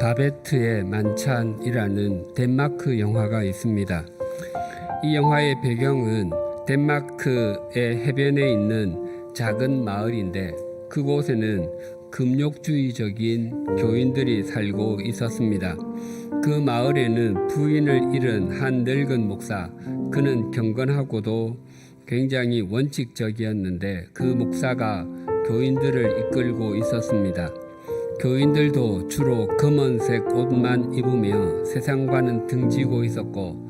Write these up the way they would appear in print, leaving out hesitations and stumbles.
바베트의 만찬이라는 덴마크 영화가 있습니다. 이 영화의 배경은 덴마크의 해변에 있는 작은 마을인데 그곳에는 금욕주의적인 교인들이 살고 있었습니다. 그 마을에는 부인을 잃은 한 늙은 목사, 그는 경건하고도 굉장히 원칙적이었는데 그 목사가 교인들을 이끌고 있었습니다. 교인들도 주로 검은색 옷만 입으며 세상과는 등지고 있었고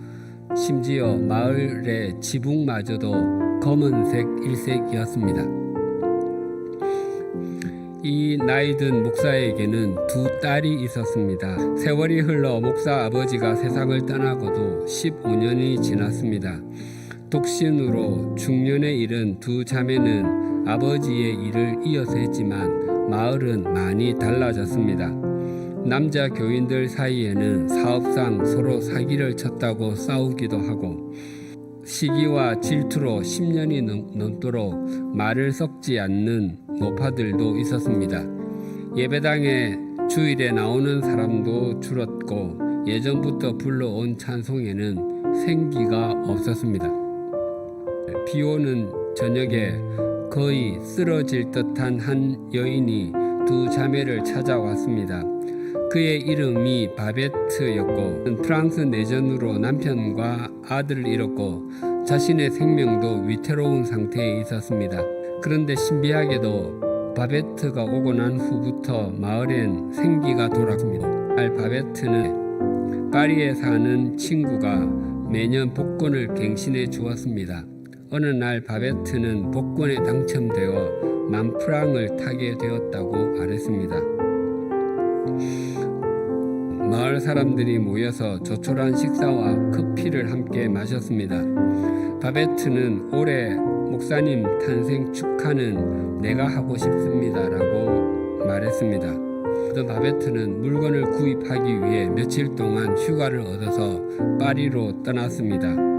심지어 마을의 지붕마저도 검은색 일색이었습니다. 이 나이든 목사에게는 두 딸이 있었습니다. 세월이 흘러 목사 아버지가 세상을 떠나고도 15년이 지났습니다. 독신으로 중년에 이른 두 자매는 아버지의 일을 이어서 했지만 마을은 많이 달라졌습니다. 남자 교인들 사이에는 사업상 서로 사기를 쳤다고 싸우기도 하고 시기와 질투로 10년이 넘도록 말을 섞지 않는 노파들도 있었습니다. 예배당에 주일에 나오는 사람도 줄었고 예전부터 불러온 찬송에는 생기가 없었습니다. 비 오는 저녁에 거의 쓰러질 듯한 한 여인이 두 자매를 찾아왔습니다. 그의 이름이 바베트였고 프랑스 내전으로 남편과 아들을 잃었고 자신의 생명도 위태로운 상태에 있었습니다. 그런데 신비하게도 바베트가 오고 난 후부터 마을엔 생기가 돌았습니다. 바베트는 파리에 사는 친구가 매년 복권을 갱신해 주었습니다. 어느 날 바베트는 복권에 당첨되어 10,000프랑을 타게 되었다고 말했습니다. 마을 사람들이 모여서 조촐한 식사와 커피를 함께 마셨습니다. 바베트는 올해 목사님 탄생 축하는 내가 하고 싶습니다 라고 말했습니다. 바베트는 물건을 구입하기 위해 며칠 동안 휴가를 얻어서 파리로 떠났습니다.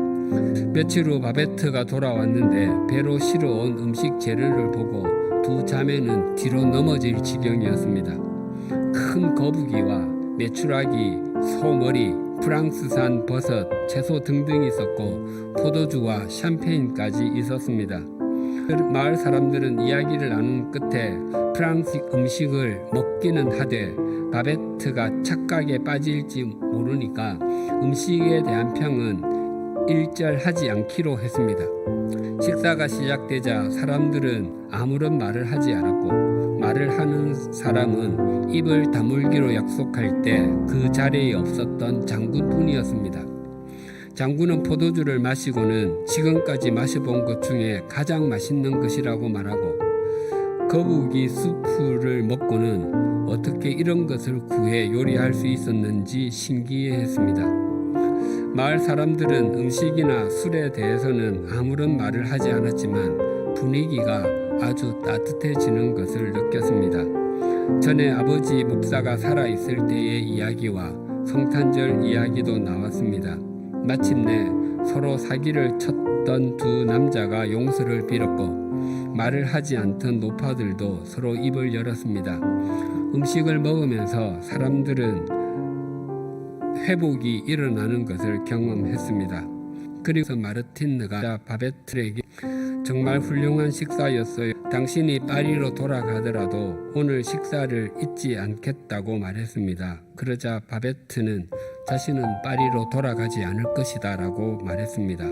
며칠 후 바베트가 돌아왔는데 배로 실어온 음식 재료를 보고 두 자매는 뒤로 넘어질 지경이었습니다. 큰 거북이와 메추라기, 소머리, 프랑스산 버섯, 채소 등등이 있었고 포도주와 샴페인까지 있었습니다. 마을 사람들은 이야기를 나눈 끝에 프랑스 음식을 먹기는 하되 바베트가 착각에 빠질지 모르니까 음식에 대한 평은 일절하지 않기로 했습니다. 식사가 시작되자 사람들은 아무런 말을 하지 않았고 말을 하는 사람은 입을 다물기로 약속할 때 그 자리에 없었던 장군뿐이었습니다. 장군은 포도주를 마시고는 지금까지 마셔본 것 중에 가장 맛있는 것이라고 말하고 거북이 수프를 먹고는 어떻게 이런 것을 구해 요리할 수 있었는지 신기해했습니다. 마을 사람들은 음식이나 술에 대해서는 아무런 말을 하지 않았지만 분위기가 아주 따뜻해지는 것을 느꼈습니다. 전에 아버지 목사가 살아있을 때의 이야기와 성탄절 이야기도 나왔습니다. 마침내 서로 사기를 쳤던 두 남자가 용서를 빌었고 말을 하지 않던 노파들도 서로 입을 열었습니다. 음식을 먹으면서 사람들은 회복이 일어나는 것을 경험했습니다. 그리고 마르틴느가 바베트에게 정말 훌륭한 식사였어요. 당신이 파리로 돌아가더라도 오늘 식사를 잊지 않겠다고 말했습니다. 그러자 바베트는 자신은 파리로 돌아가지 않을 것이다 라고 말했습니다.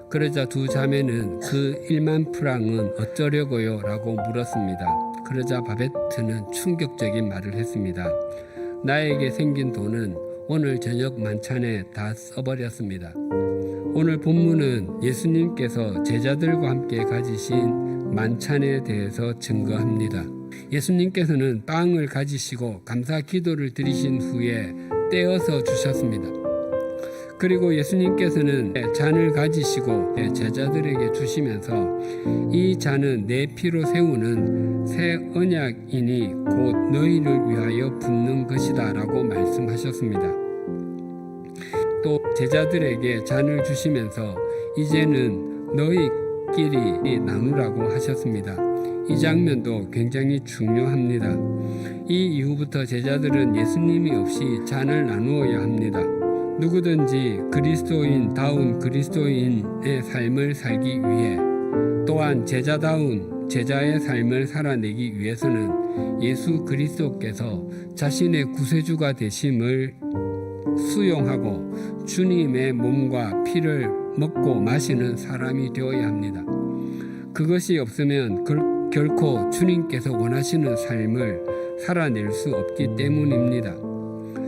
그러자 두 자매는 그 10,000프랑은 어쩌려고요? 라고 물었습니다. 그러자 바베트는 충격적인 말을 했습니다. 나에게 생긴 돈은 오늘 저녁 만찬에 다 써버렸습니다. 오늘 본문은 예수님께서 제자들과 함께 가지신 만찬에 대해서 증거합니다. 예수님께서는 빵을 가지시고 감사 기도를 드리신 후에 떼어서 주셨습니다. 그리고 예수님께서는 잔을 가지시고 제자들에게 주시면서 이 잔은 내 피로 세우는 새 언약이니 곧 너희를 위하여 붓는 것이다 라고 말씀하셨습니다. 또 제자들에게 잔을 주시면서 이제는 너희끼리 나누라고 하셨습니다. 이 장면도 굉장히 중요합니다. 이 이후부터 제자들은 예수님이 없이 잔을 나누어야 합니다. 누구든지 그리스도인다운 그리스도인의 삶을 살기 위해 또한 제자다운 제자의 삶을 살아내기 위해서는 예수 그리스도께서 자신의 구세주가 되심을 수용하고 주님의 몸과 피를 먹고 마시는 사람이 되어야 합니다. 그것이 없으면 결코 주님께서 원하시는 삶을 살아낼 수 없기 때문입니다.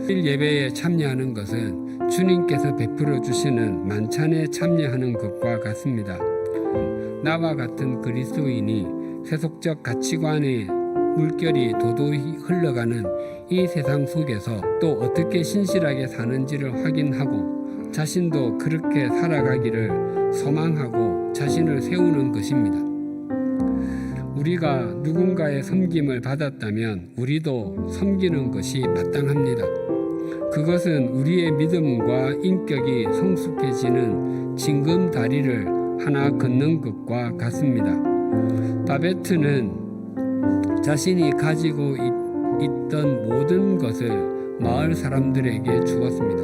예배에 참여하는 것은 주님께서 베풀어 주시는 만찬에 참여하는 것과 같습니다. 나와 같은 그리스도인이 세속적 가치관의 물결이 도도히 흘러가는 이 세상 속에서 또 어떻게 신실하게 사는지를 확인하고 자신도 그렇게 살아가기를 소망하고 자신을 세우는 것입니다. 우리가 누군가의 섬김을 받았다면 우리도 섬기는 것이 마땅합니다. 그것은 우리의 믿음과 인격이 성숙해지는 징검다리를 하나 걷는 것과 같습니다. 바베트는 자신이 가지고 있던 모든 것을 마을 사람들에게 주었습니다.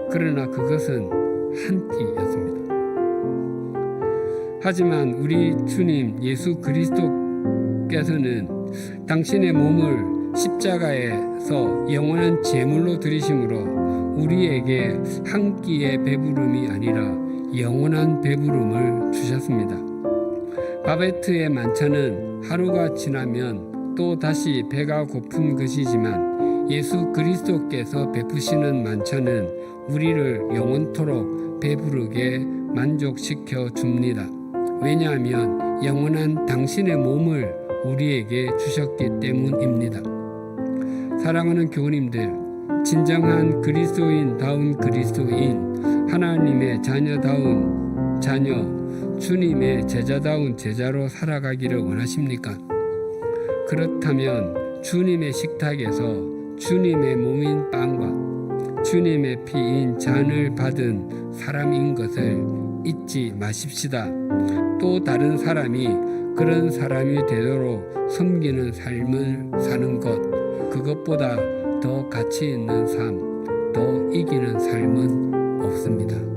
그러나 그것은 한 끼였습니다. 하지만 우리 주님 예수 그리스도께서는 당신의 몸을 십자가에서 영원한 제물로 드리심으로 우리에게 한 끼의 배부름이 아니라 영원한 배부름을 주셨습니다. 바베트의 만찬은 하루가 지나면 또 다시 배가 고픈 것이지만 예수 그리스도께서 베푸시는 만찬은 우리를 영원토록 배부르게 만족시켜 줍니다. 왜냐하면 영원한 당신의 몸을 우리에게 주셨기 때문입니다. 사랑하는 교우님들, 진정한 그리스도인다운 그리스도인, 하나님의 자녀다운 자녀, 주님의 제자다운 제자로 살아가기를 원하십니까? 그렇다면 주님의 식탁에서 주님의 몸인 빵과 주님의 피인 잔을 받은 사람인 것을 잊지 마십시다. 또 다른 사람이 그런 사람이 되도록 섬기는 삶을 사는 것, 그것보다 더 가치 있는 삶, 더 이기는 삶은 없습니다.